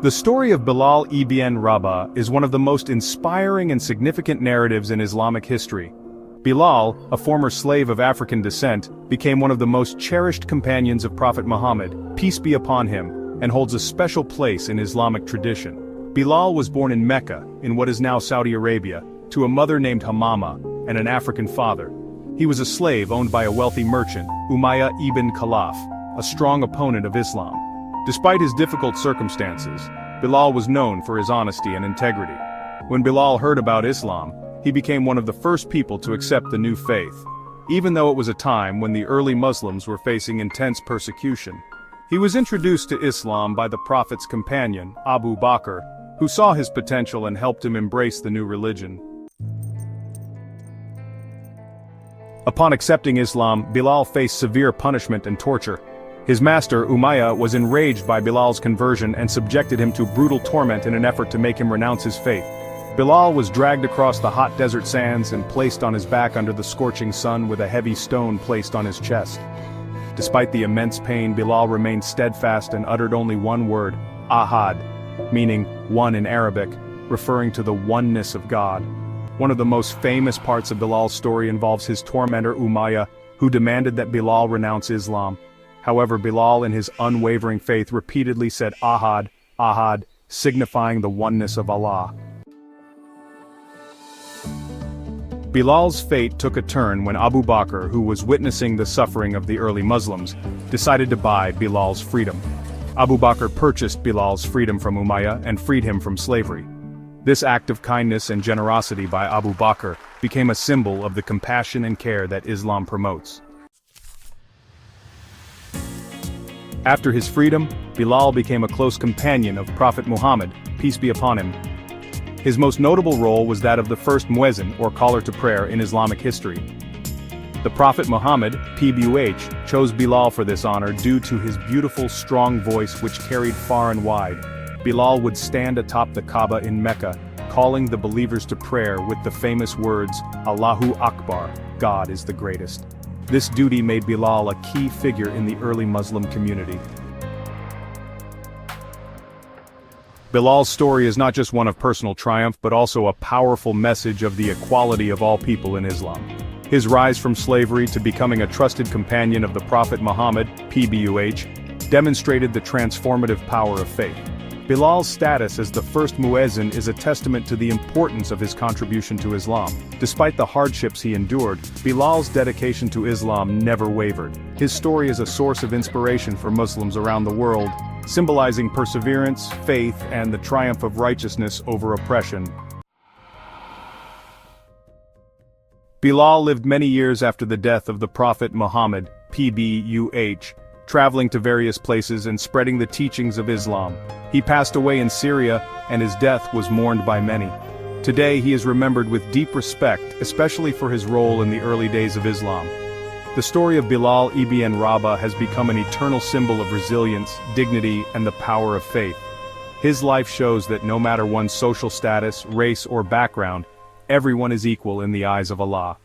The story of Bilal ibn Rabah is one of the most inspiring and significant narratives in Islamic history. Bilal, a former slave of African descent, became one of the most cherished companions of Prophet Muhammad, peace be upon him, and holds a special place in Islamic tradition. Bilal was born in Mecca, in what is now Saudi Arabia, to a mother named Hamama, and an African father. He was a slave owned by a wealthy merchant, Umayyah ibn Khalaf, a strong opponent of Islam. Despite his difficult circumstances, Bilal was known for his honesty and integrity. When Bilal heard about Islam, he became one of the first people to accept the new faith, even though it was a time when the early Muslims were facing intense persecution. He was introduced to Islam by the Prophet's companion, Abu Bakr, who saw his potential and helped him embrace the new religion. Upon accepting Islam, Bilal faced severe punishment and torture. His master, Umayyah, was enraged by Bilal's conversion and subjected him to brutal torment in an effort to make him renounce his faith. Bilal was dragged across the hot desert sands and placed on his back under the scorching sun with a heavy stone placed on his chest. Despite the immense pain, Bilal remained steadfast and uttered only one word, Ahad, meaning one in Arabic, referring to the oneness of God. One of the most famous parts of Bilal's story involves his tormentor Umayyah, who demanded that Bilal renounce Islam. However, Bilal in his unwavering faith repeatedly said Ahad, Ahad, signifying the oneness of Allah. Bilal's fate took a turn when Abu Bakr, who was witnessing the suffering of the early Muslims, decided to buy Bilal's freedom. Abu Bakr purchased Bilal's freedom from Umayyah and freed him from slavery. This act of kindness and generosity by Abu Bakr became a symbol of the compassion and care that Islam promotes. After his freedom, Bilal became a close companion of Prophet Muhammad, peace be upon him. His most notable role was that of the first Muezzin, or caller to prayer, in Islamic history. The Prophet Muhammad, PBUH, chose Bilal for this honor due to his beautiful, strong voice which carried far and wide. Bilal would stand atop the Kaaba in Mecca, calling the believers to prayer with the famous words, Allahu Akbar, God is the greatest. This duty made Bilal a key figure in the early Muslim community. Bilal's story is not just one of personal triumph but also a powerful message of the equality of all people in Islam. His rise from slavery to becoming a trusted companion of the Prophet Muhammad, PBUH, demonstrated the transformative power of faith. Bilal's status as the first Muezzin is a testament to the importance of his contribution to Islam. Despite the hardships he endured, Bilal's dedication to Islam never wavered. His story is a source of inspiration for Muslims around the world, symbolizing perseverance, faith, and the triumph of righteousness over oppression. Bilal lived many years after the death of the Prophet Muhammad, PBUH, traveling to various places and spreading the teachings of Islam. He passed away in Syria, and his death was mourned by many. Today he is remembered with deep respect, especially for his role in the early days of Islam. The story of Bilal ibn Rabah has become an eternal symbol of resilience, dignity, and the power of faith. His life shows that no matter one's social status, race, or background, everyone is equal in the eyes of Allah.